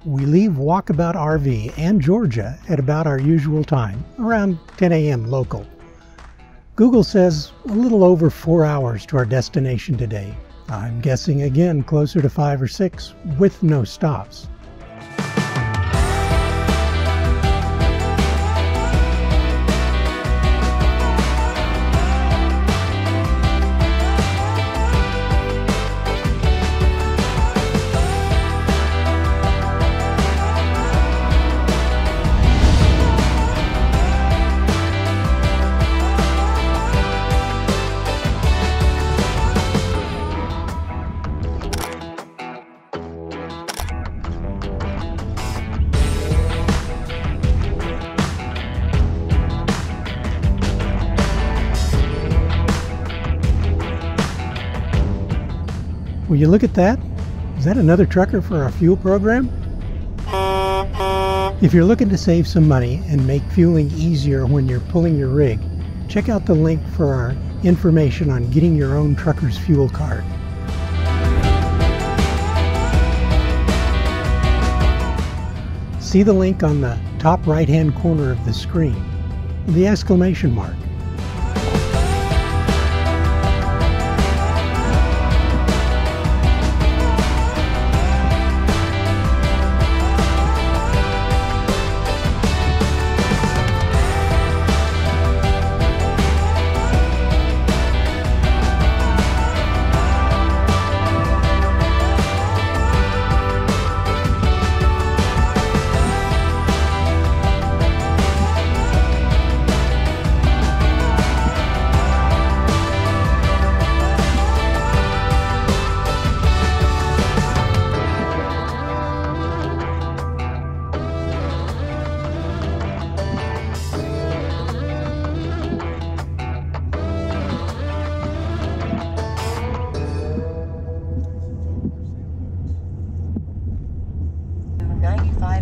we leave Walkabout RV and Georgia at about our usual time, around 10 a.m. local. Google says a little over 4 hours to our destination today. I'm guessing again closer to 5 or 6 with no stops. Will you look at that? Is that another trucker for our fuel program? If you're looking to save some money and make fueling easier when you're pulling your rig, check out the link for our information on getting your own trucker's fuel card. See the link on the top right-hand corner of the screen, the exclamation mark.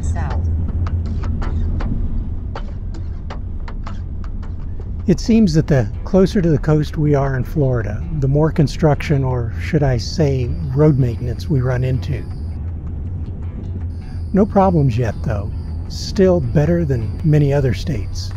South. It seems that the closer to the coast we are in Florida, the more construction, or should I say road maintenance, we run into. No problems yet though, still better than many other states.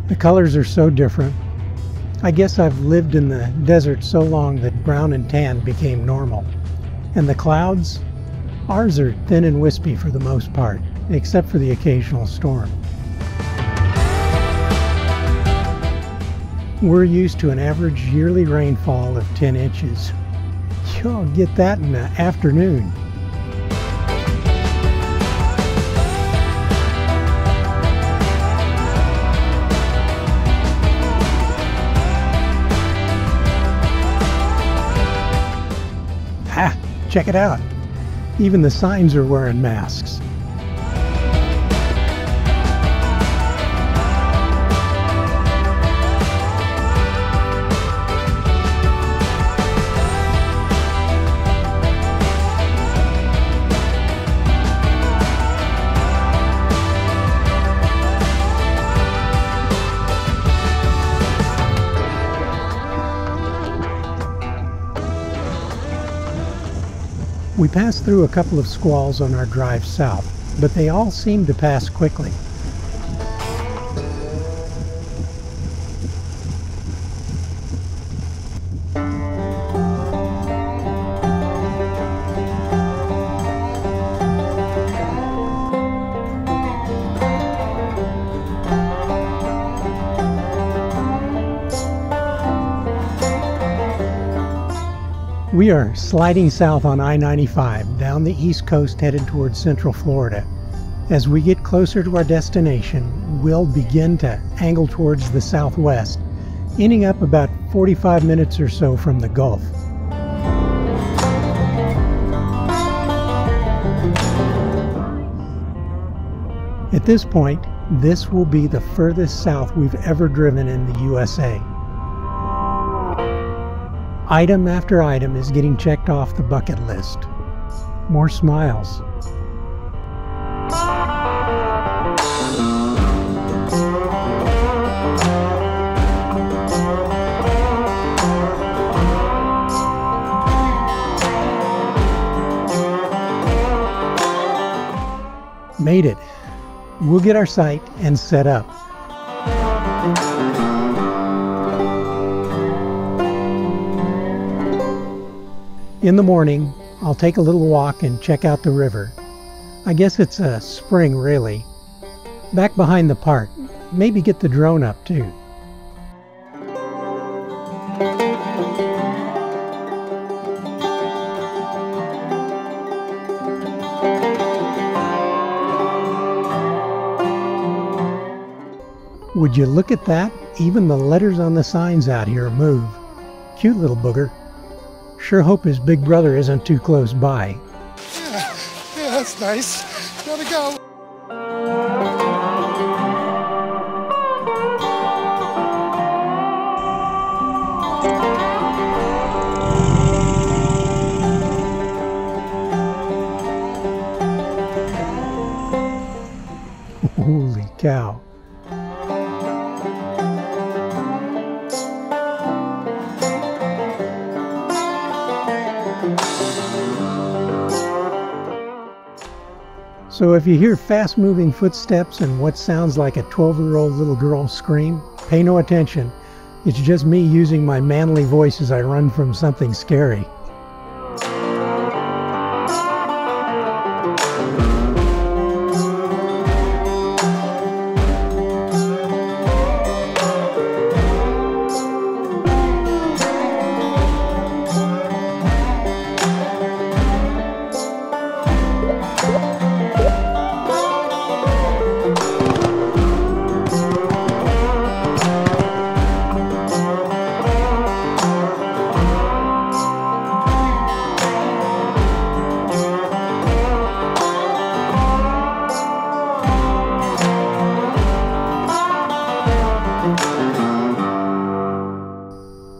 The colors are so different. I guess I've lived in the desert so long that brown and tan became normal. And the clouds? Ours are thin and wispy for the most part, except for the occasional storm. We're used to an average yearly rainfall of 10 inches. You'll get that in the afternoon. Ha! Check it out. Even the signs are wearing masks. We passed through a couple of squalls on our drive south, but they all seemed to pass quickly. We are sliding south on I-95 down the east coast headed towards central Florida. As we get closer to our destination, we'll begin to angle towards the southwest, ending up about 45 minutes or so from the Gulf. At this point, this will be the furthest south we've ever driven in the USA. Item after item is getting checked off the bucket list. More smiles. Made it. We'll get our site and set up. In the morning, I'll take a little walk and check out the river. I guess it's a spring, really. Back behind the park. Maybe get the drone up, too. Would you look at that? Even the letters on the signs out here move. Cute little booger. Sure hope his big brother isn't too close by. Yeah, that's nice. Gotta go. Holy cow. So if you hear fast-moving footsteps and what sounds like a 12-year-old little girl scream, pay no attention. It's just me using my manly voice as I run from something scary.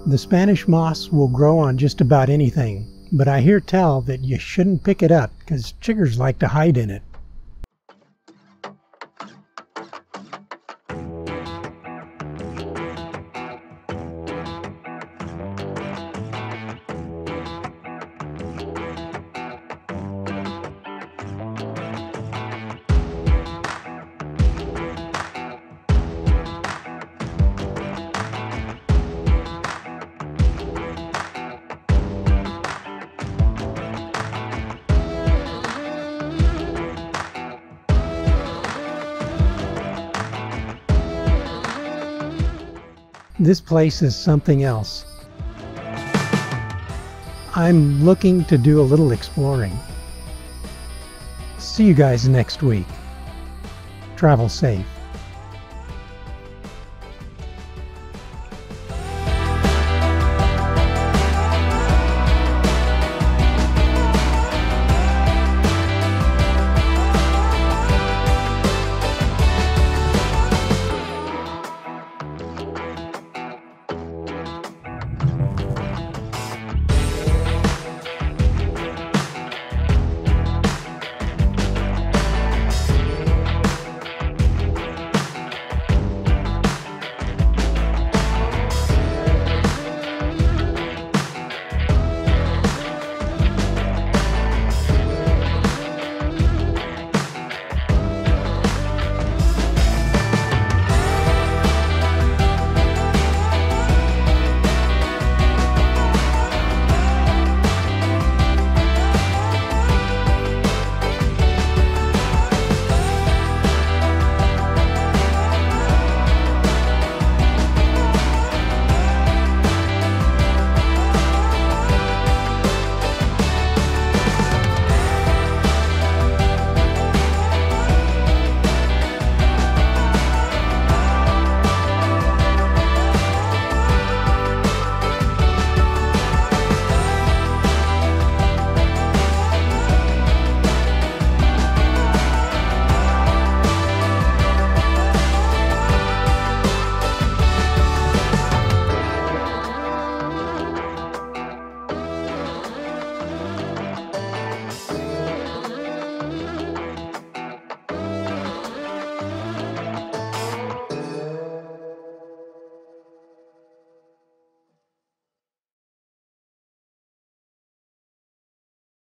The Spanish moss will grow on just about anything, but I hear tell that you shouldn't pick it up because chiggers like to hide in it. This place is something else. I'm looking to do a little exploring. See you guys next week. Travel safe.